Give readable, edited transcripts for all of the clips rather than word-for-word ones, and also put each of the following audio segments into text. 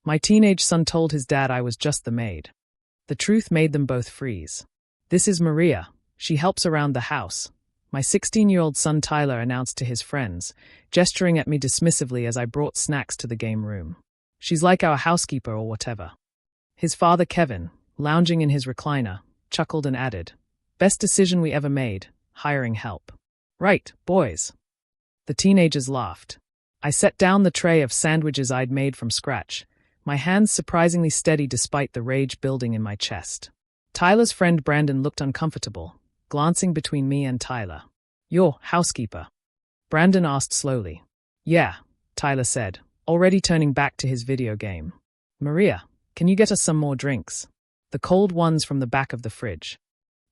My teenage son told his dad I was just the maid. The truth made them both freeze. This is Maria. She helps around the house. My 16-year-old son Tyler announced to his friends, gesturing at me dismissively as I brought snacks to the game room. She's like our housekeeper or whatever. His father Kevin, lounging in his recliner, chuckled and added, "Best decision we ever made, hiring help." "Right, boys." The teenagers laughed. I set down the tray of sandwiches I'd made from scratch, my hands surprisingly steady despite the rage building in my chest. Tyler's friend Brandon looked uncomfortable, glancing between me and Tyler. "Your housekeeper?" Brandon asked slowly. "Yeah," Tyler said, already turning back to his video game. "Maria, can you get us some more drinks? The cold ones from the back of the fridge."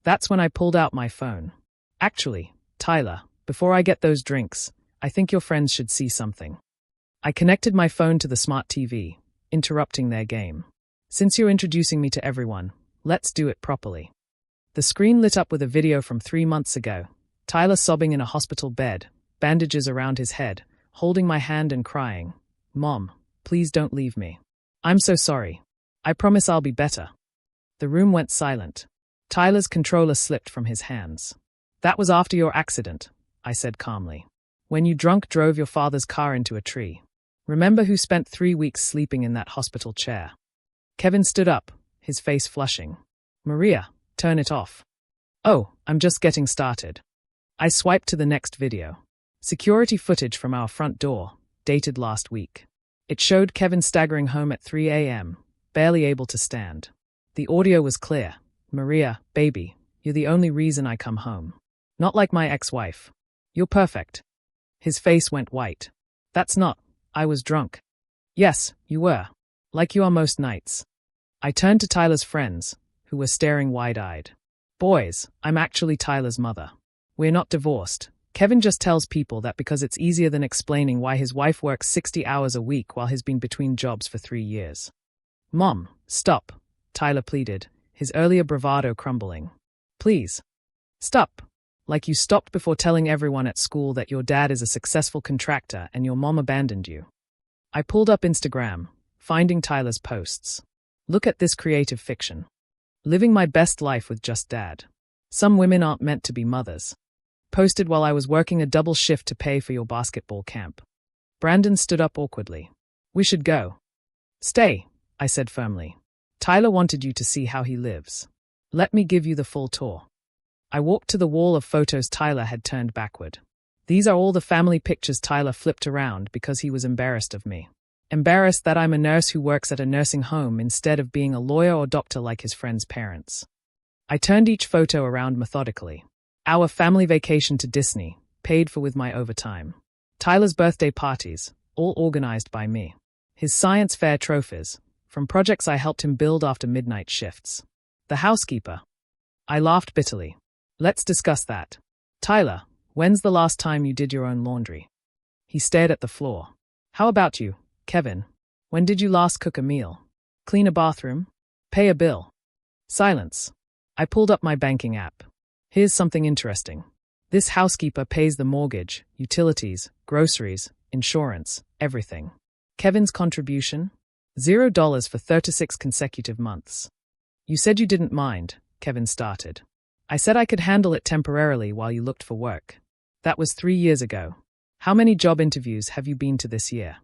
That's when I pulled out my phone. "Actually, Tyler, before I get those drinks, I think your friends should see something." I connected my phone to the smart TV, interrupting their game. "Since you're introducing me to everyone, let's do it properly." The screen lit up with a video from 3 months ago. Tyler sobbing in a hospital bed, bandages around his head, holding my hand and crying, "Mom, please don't leave me. I'm so sorry. I promise I'll be better." The room went silent. Tyler's controller slipped from his hands. "That was after your accident," I said calmly. "When you drunk drove your father's car into a tree. Remember who spent 3 weeks sleeping in that hospital chair?" Kevin stood up, his face flushing. "Maria, turn it off." "Oh, I'm just getting started." I swiped to the next video. Security footage from our front door, dated last week. It showed Kevin staggering home at 3 a.m., barely able to stand. The audio was clear. "Maria, baby, you're the only reason I come home. Not like my ex-wife. You're perfect." His face went white. "That's not. I was drunk." "Yes, you were. Like you are most nights." I turned to Tyler's friends, who were staring wide-eyed. "Boys, I'm actually Tyler's mother. We're not divorced. Kevin just tells people that because it's easier than explaining why his wife works 60 hours a week while he's been between jobs for 3 years." "Mom, stop," Tyler pleaded, his earlier bravado crumbling. "Please. Stop. Like you stopped before telling everyone at school that your dad is a successful contractor and your mom abandoned you." I pulled up Instagram, finding Tyler's posts. "Look at this creative fiction. Living my best life with just dad. Some women aren't meant to be mothers. Posted while I was working a double shift to pay for your basketball camp." Brandon stood up awkwardly. "We should go." "Stay," I said firmly. "Tyler wanted you to see how he lives. Let me give you the full tour." I walked to the wall of photos Tyler had turned backward. These are all the family pictures Tyler flipped around because he was embarrassed of me. Embarrassed that I'm a nurse who works at a nursing home instead of being a lawyer or doctor like his friend's parents. I turned each photo around methodically. Our family vacation to Disney, paid for with my overtime. Tyler's birthday parties, all organized by me. His science fair trophies, from projects I helped him build after midnight shifts. The housekeeper. I laughed bitterly. "Let's discuss that. Tyler, when's the last time you did your own laundry?" He stared at the floor. "How about you, Kevin? When did you last cook a meal? Clean a bathroom? Pay a bill?" Silence. I pulled up my banking app. Here's something interesting. This housekeeper pays the mortgage, utilities, groceries, insurance, everything. Kevin's contribution? $0 for 36 consecutive months. "You said you didn't mind," Kevin started. "I said I could handle it temporarily while you looked for work. That was 3 years ago. How many job interviews have you been to this year?"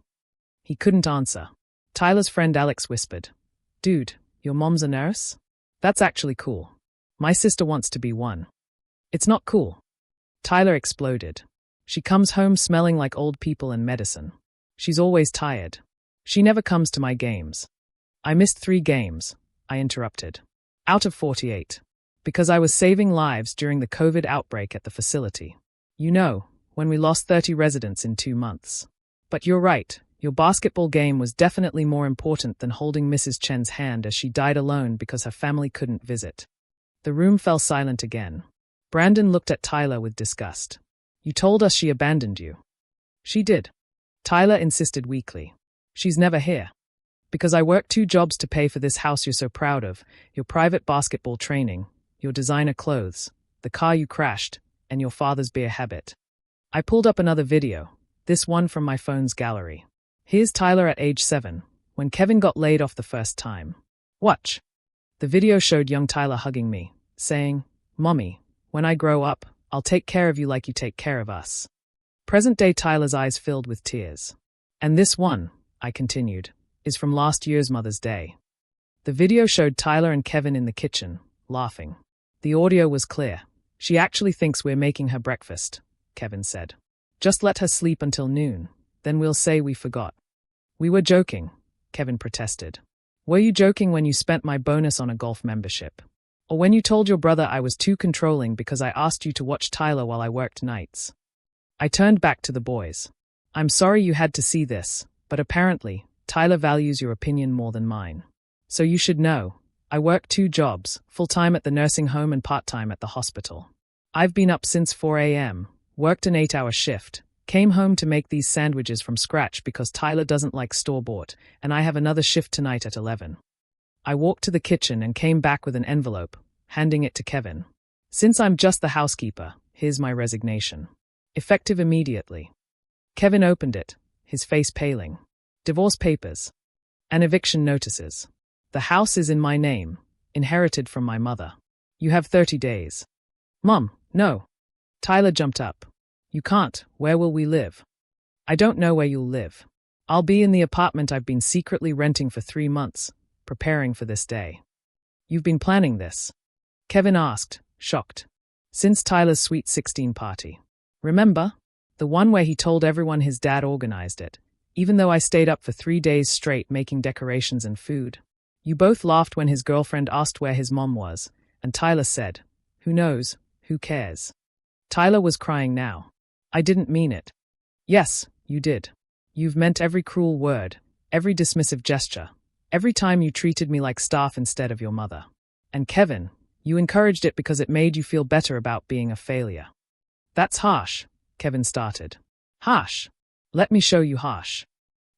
He couldn't answer. Tyler's friend Alex whispered, "Dude, your mom's a nurse? That's actually cool. My sister wants to be one." "It's not cool." Tyler exploded. "She comes home smelling like old people and medicine. She's always tired. She never comes to my games." "I missed 3 games," I interrupted. "Out of 48. Because I was saving lives during the COVID outbreak at the facility. You know, when we lost 30 residents in 2 months. But you're right, your basketball game was definitely more important than holding Mrs. Chen's hand as she died alone because her family couldn't visit." The room fell silent again. Brandon looked at Tyler with disgust. "You told us she abandoned you." "She did." Tyler insisted weakly. "She's never here. Because I worked 2 jobs to pay for this house you're so proud of, your private basketball training, your designer clothes, the car you crashed, and your father's beer habit." I pulled up another video, this one from my phone's gallery. Here's Tyler at age 7, when Kevin got laid off the first time. Watch. The video showed young Tyler hugging me, saying, "Mommy, when I grow up, I'll take care of you like you take care of us." Present-day Tyler's eyes filled with tears. And this one, I continued, is from last year's Mother's Day. The video showed Tyler and Kevin in the kitchen, laughing. The audio was clear. "She actually thinks we're making her breakfast," Kevin said. "Just let her sleep until noon, then we'll say we forgot." "We were joking," Kevin protested. "Were you joking when you spent my bonus on a golf membership? Or when you told your brother I was too controlling because I asked you to watch Tyler while I worked nights?" I turned back to the boys. "I'm sorry you had to see this, but apparently, Tyler values your opinion more than mine. So you should know, I work 2 jobs, full-time at the nursing home and part-time at the hospital. I've been up since 4 a.m., worked an 8-hour shift, came home to make these sandwiches from scratch because Tyler doesn't like store-bought, and I have another shift tonight at 11. I walked to the kitchen and came back with an envelope, handing it to Kevin. "Since I'm just the housekeeper, here's my resignation. Effective immediately." Kevin opened it, his face paling. "Divorce papers. And eviction notices. The house is in my name, inherited from my mother. You have 30 days. "Mom, no." Tyler jumped up. "You can't. Where will we live?" "I don't know where you'll live. I'll be in the apartment I've been secretly renting for 3 months, preparing for this day." "You've been planning this?" Kevin asked, shocked. "Since Tyler's Sweet 16 party. Remember? The one where he told everyone his dad organized it, even though I stayed up for 3 days straight making decorations and food. You both laughed when his girlfriend asked where his mom was, and Tyler said, 'Who knows? Who cares?'" Tyler was crying now. "I didn't mean it." "Yes, you did. You've meant every cruel word, every dismissive gesture, every time you treated me like staff instead of your mother. And Kevin, you encouraged it because it made you feel better about being a failure." "That's harsh," Kevin started. "Harsh? Let me show you harsh."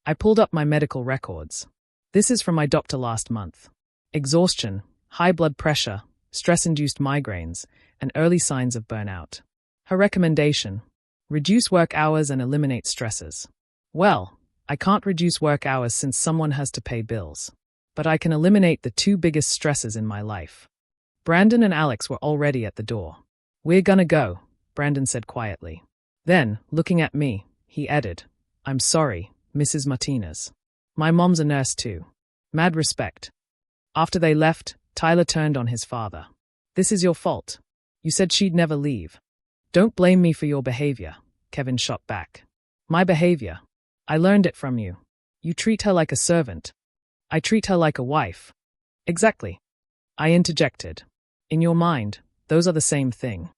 I pulled up my medical records. This is from my doctor last month. Exhaustion, high blood pressure, stress-induced migraines, and early signs of burnout. Her recommendation: reduce work hours and eliminate stressors. Well, I can't reduce work hours since someone has to pay bills. But I can eliminate the 2 biggest stresses in my life. Brandon and Alex were already at the door. "We're gonna go," Brandon said quietly. Then, looking at me, he added, "I'm sorry, Mrs. Martinez. My mom's a nurse too. Mad respect." After they left, Tyler turned on his father. "This is your fault. You said she'd never leave." "Don't blame me for your behavior," Kevin shot back. "My behavior? I learned it from you. You treat her like a servant. I treat her like a wife." "Exactly." I interjected. "In your mind, those are the same thing."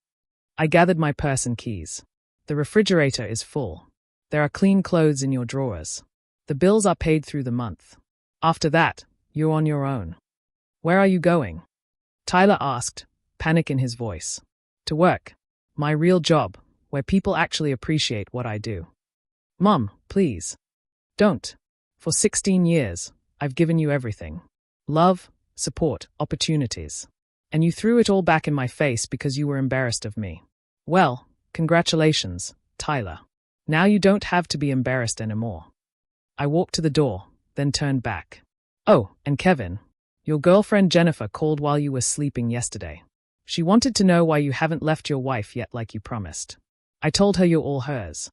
I gathered my purse and keys. "The refrigerator is full. There are clean clothes in your drawers. The bills are paid through the month. After that, you're on your own." "Where are you going?" Tyler asked, panic in his voice. "To work. My real job, where people actually appreciate what I do." "Mom, please. Don't. For 16 years, I've given you everything. Love, support, opportunities. And you threw it all back in my face because you were embarrassed of me. Well, congratulations, Tyler. Now you don't have to be embarrassed anymore." I walked to the door, then turned back. "Oh, and Kevin, your girlfriend Jennifer called while you were sleeping yesterday. She wanted to know why you haven't left your wife yet like you promised. I told her you're all hers."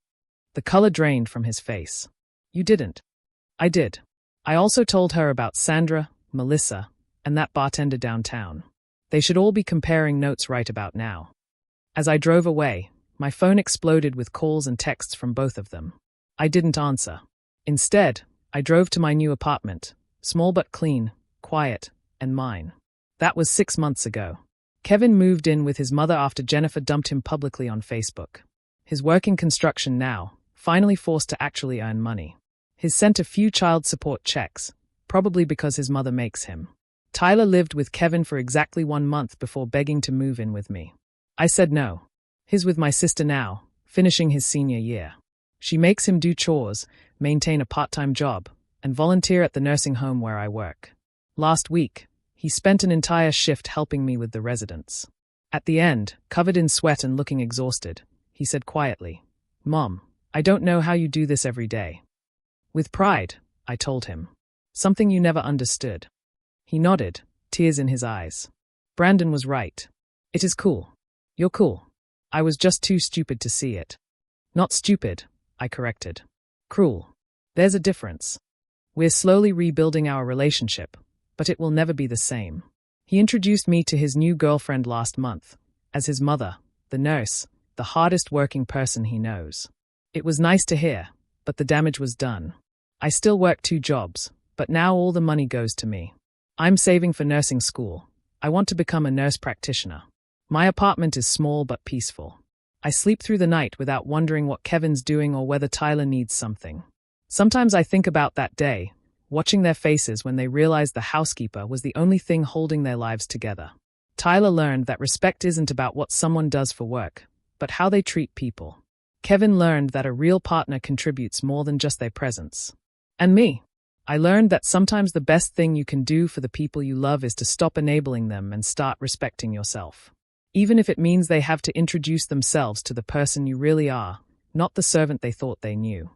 The color drained from his face. "You didn't." "I did. I also told her about Sandra, Melissa, and that bartender downtown. They should all be comparing notes right about now." As I drove away, my phone exploded with calls and texts from both of them. I didn't answer. Instead, I drove to my new apartment, small but clean, quiet, and mine. That was 6 months ago. Kevin moved in with his mother after Jennifer dumped him publicly on Facebook. His work in construction now, finally forced to actually earn money. He's sent a few child support checks, probably because his mother makes him. Tyler lived with Kevin for exactly 1 month before begging to move in with me. I said no. He's with my sister now, finishing his senior year. She makes him do chores, maintain a part-time job, and volunteer at the nursing home where I work. Last week, he spent an entire shift helping me with the residents. At the end, covered in sweat and looking exhausted, he said quietly, "Mom, I don't know how you do this every day." With pride, I told him. Something you never understood. He nodded, tears in his eyes. Brandon was right. It is cool. You're cool. I was just too stupid to see it. Not stupid, I corrected. Cruel. There's a difference. We're slowly rebuilding our relationship, but it will never be the same. He introduced me to his new girlfriend last month, as his mother, the nurse, the hardest working person he knows. It was nice to hear, but the damage was done. I still work 2 jobs, but now all the money goes to me. I'm saving for nursing school. I want to become a nurse practitioner. My apartment is small but peaceful. I sleep through the night without wondering what Kevin's doing or whether Tyler needs something. Sometimes I think about that day, watching their faces when they realized the housekeeper was the only thing holding their lives together. Tyler learned that respect isn't about what someone does for work, but how they treat people. Kevin learned that a real partner contributes more than just their presence. And me. I learned that sometimes the best thing you can do for the people you love is to stop enabling them and start respecting yourself. Even if it means they have to introduce themselves to the person you really are, not the servant they thought they knew.